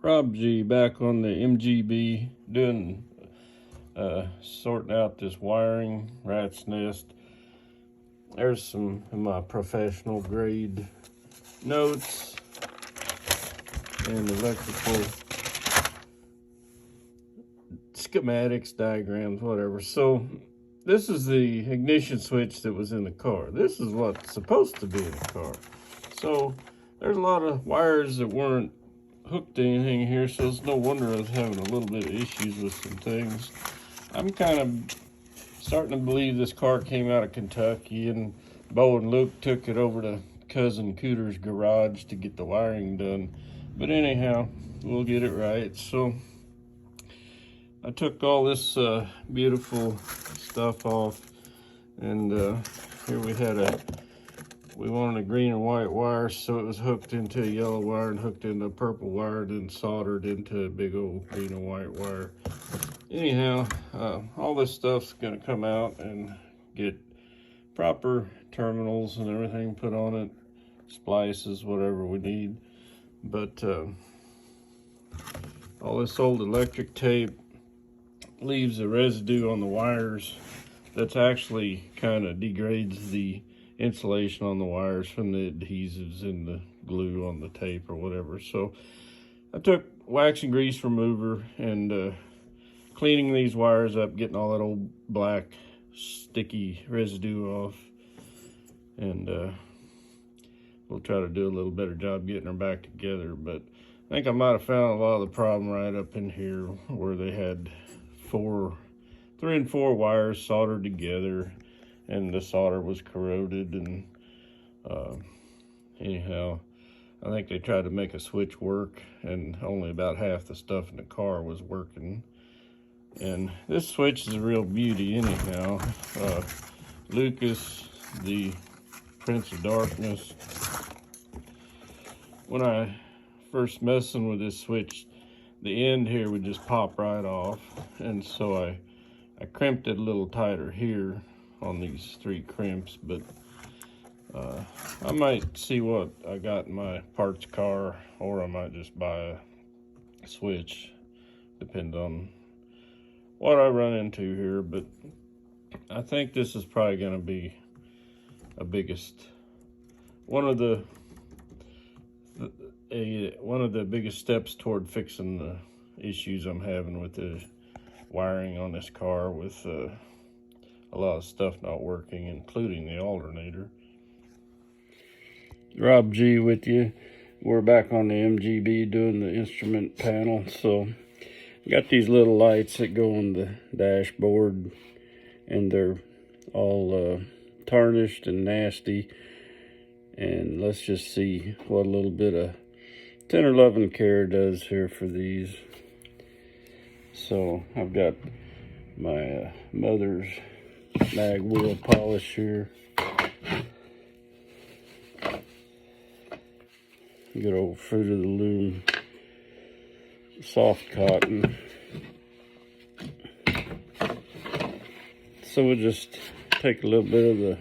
Rob G back on the MGB doing sorting out this wiring rat's nest. There's some of my professional grade notes and electrical schematics, diagrams, whatever. So this is the ignition switch that was in the car. This is what's supposed to be in the car. So there's a lot of wires that weren't hooked to anything here, so it's no wonder I was having a little bit of issues with some things. I'm kind of starting to believe this car came out of Kentucky, and Bo and Luke took it over to cousin Cooter's garage to get the wiring done. But anyhow, we'll get it right. So I took all this beautiful stuff off, and here we wanted a green and white wire, so it was hooked into a yellow wire and hooked into a purple wire, then soldered into a big old green and white wire. Anyhow, all this stuff's gonna come out and get proper terminals and everything put on it, splices, whatever we need. But all this old electric tape leaves a residue on the wires that's actually kind of degrades the insulation on the wires from the adhesives and the glue on the tape or whatever. So I took wax and grease remover and cleaning these wires up, getting all that old black sticky residue off, and we'll try to do a little better job getting her back together. But I think I might have found a lot of the problem right up in here where they had 3 and 4 wires soldered together, and the solder was corroded. And anyhow, I think they tried to make a switch work, and only about half the stuff in the car was working. And this switch is a real beauty anyhow. Lucas, the Prince of Darkness, when I first messing with this switch, the end here would just pop right off, and so I crimped it a little tighter here on these 3 crimps. But I might see what I got in my parts car, or I might just buy a switch, depends on what I run into here. But I think this is probably going to be one of the biggest steps toward fixing the issues I'm having with the wiring on this car, with a lot of stuff not working, including the alternator. Rob G with you. We're back on the MGB doing the instrument panel. So got these little lights that go on the dashboard, and they're all tarnished and nasty. And let's just see what a little bit of tender loving care does here for these. So I've got my mother's mag wheel polish here. Good old Fruit of the Loom soft cotton. So we'll just take a little bit of the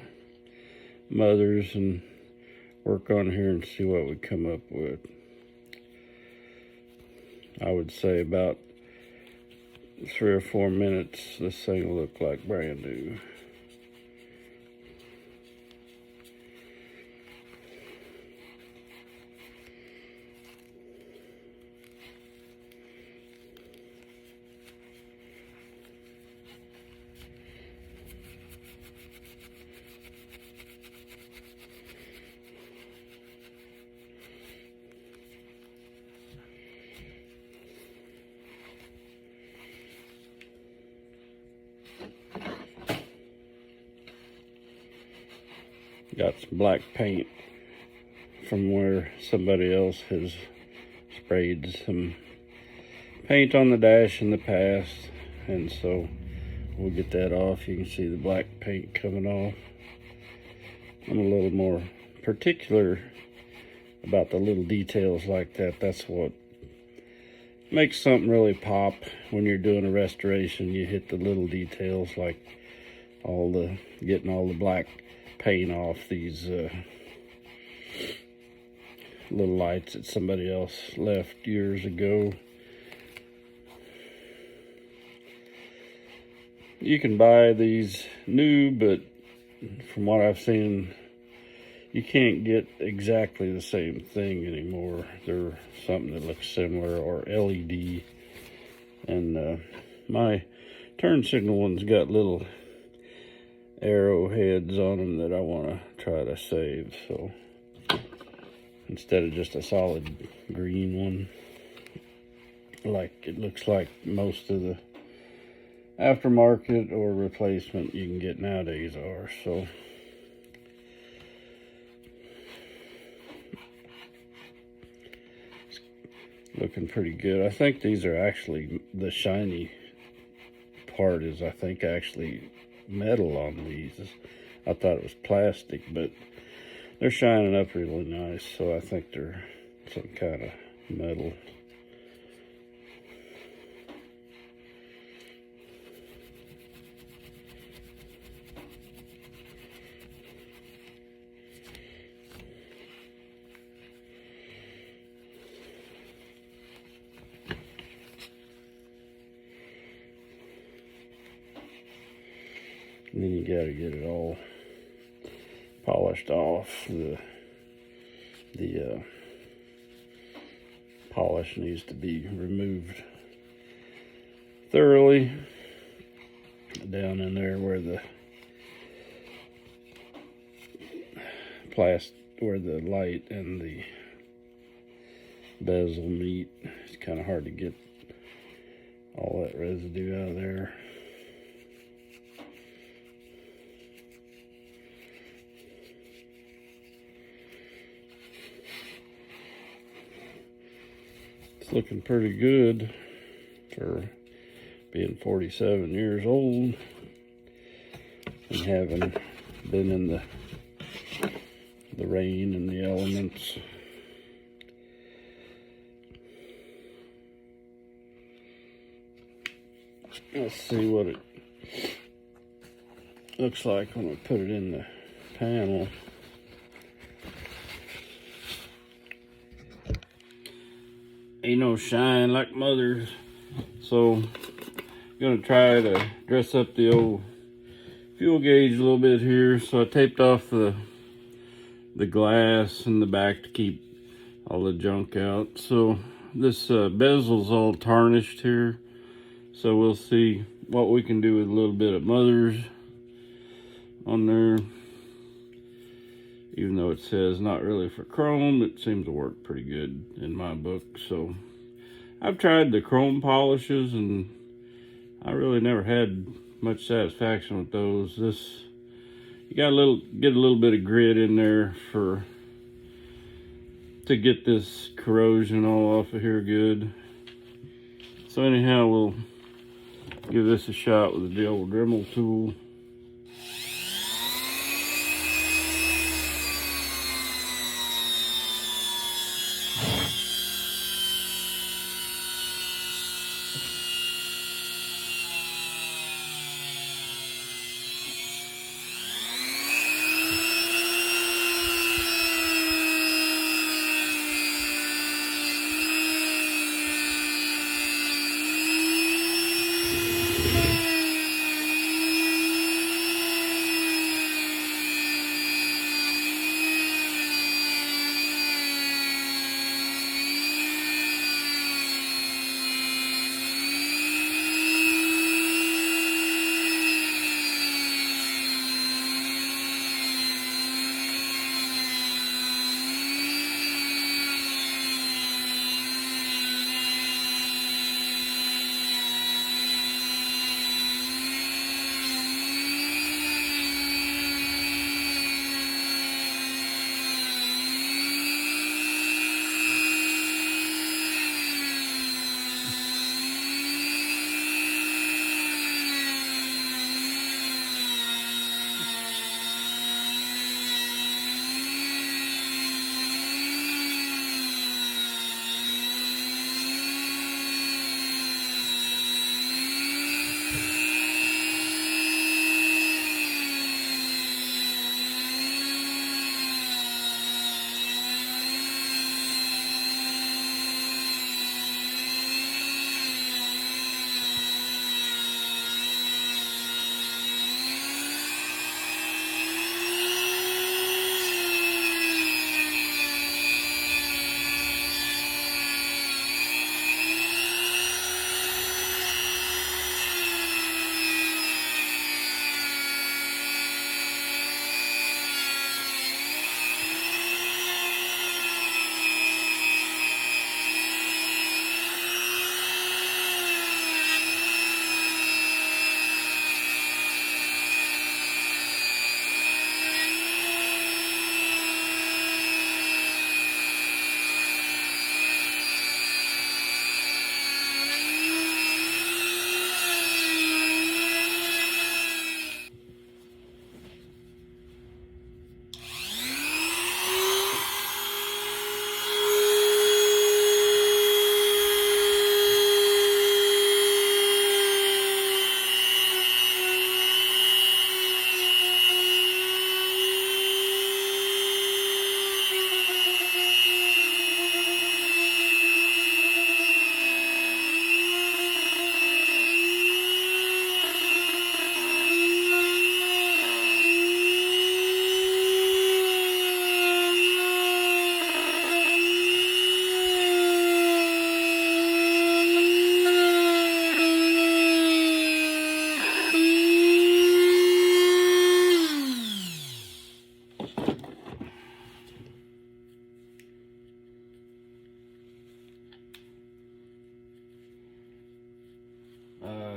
mother's and work on here and see what we come up with. I would say about 3 or 4 minutes, this thing will look like brand new. Got some black paint from where somebody else has sprayed some paint on the dash in the past, and so we'll get that off. You can see the black paint coming off. I'm a little more particular about the little details like that. That's what makes something really pop when you're doing a restoration. You hit the little details, like getting all the black paint off these little lights that somebody else left years ago. You can buy these new, but from what I've seen, you can't get exactly the same thing anymore. They're something that looks similar, or LED. And my turn signal one's got little arrowheads on them that I want to try to save. So instead of just a solid green one, like it looks like most of the aftermarket or replacement you can get nowadays are. So it's looking pretty good. I think these are actually, the shiny part is, I think, actually metal on these. I thought it was plastic, but they're shining up really nice, so I think they're some kind of metal. And then you gotta get it all polished off. The polish needs to be removed thoroughly down in there where the where the light and the bezel meet. It's kind of hard to get all that residue out of there. It's looking pretty good for being 47 years old and having been in the rain and the elements. Let's see what it looks like when we put it in the panel. Ain't no shine like mother's, so I'm gonna try to dress up the old fuel gauge a little bit here. So I taped off the glass in the back to keep all the junk out. So this bezel's all tarnished here, so we'll see what we can do with a little bit of mother's on there. Even though it says not really for chrome, it seems to work pretty good in my book. So I've tried the chrome polishes and I really never had much satisfaction with those. This, you gotta get a little bit of grit in there to get this corrosion all off of here good. So anyhow, we'll give this a shot with the old Dremel tool.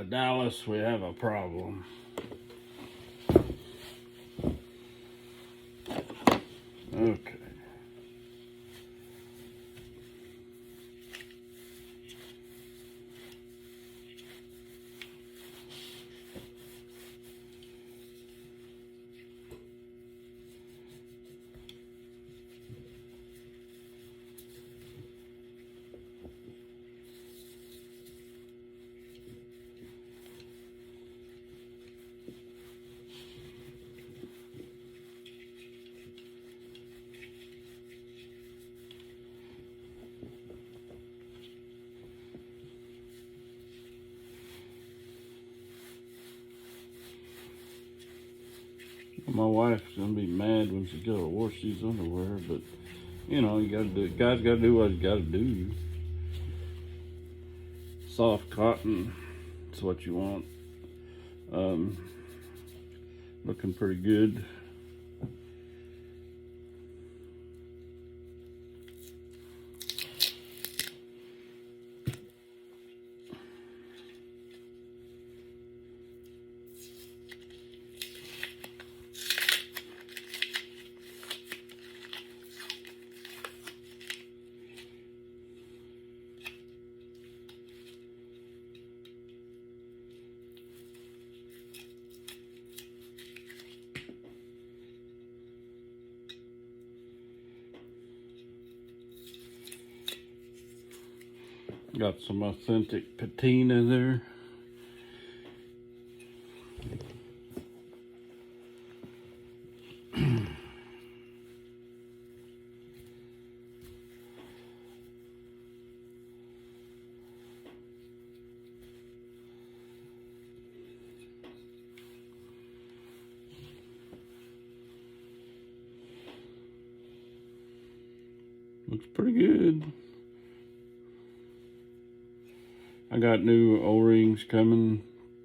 Dallas, we have a problem. Okay. My wife's gonna be mad when she gotta wash these underwear, but you know, you gotta do. Guys gotta do what you gotta do. Soft cotton, is what you want. Looking pretty good. Got some authentic patina there. Looks pretty good. I got new O-rings coming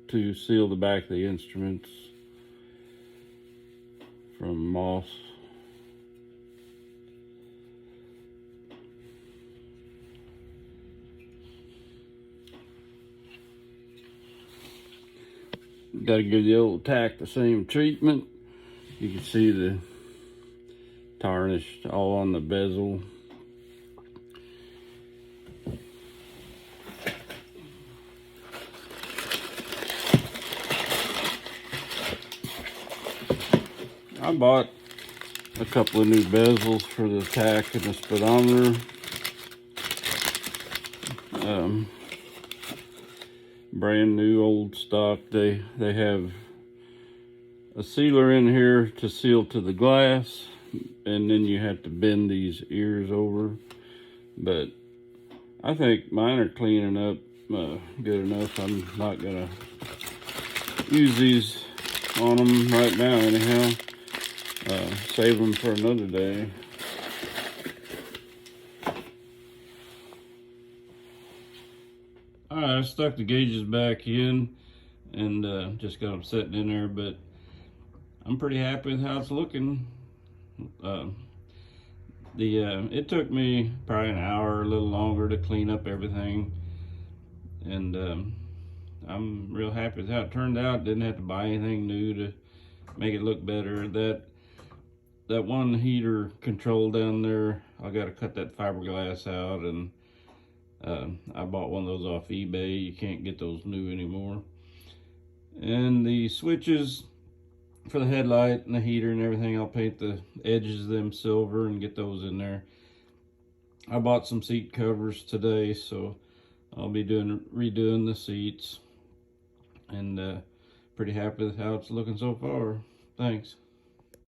to seal the back of the instruments from Moss. Got to give the old tack the same treatment. You can see the tarnish all on the bezel. I bought a couple of new bezels for the tack and the speedometer. Brand new old stock. They have a sealer in here to seal to the glass, and then you have to bend these ears over. But I think mine are cleaning up good enough. I'm not gonna use these on them right now anyhow. Save them for another day. Alright, I stuck the gauges back in and just got them sitting in there, but I'm pretty happy with how it's looking. It took me probably an hour, a little longer to clean up everything, and I'm real happy with how it turned out. Didn't have to buy anything new to make it look better. That one heater control down there, I got to cut that fiberglass out, and I bought one of those off eBay. You can't get those new anymore. And the switches for the headlight and the heater and everything, I'll paint the edges of them silver and get those in there. I bought some seat covers today, so I'll be redoing the seats, and pretty happy with how it's looking so far. Thanks.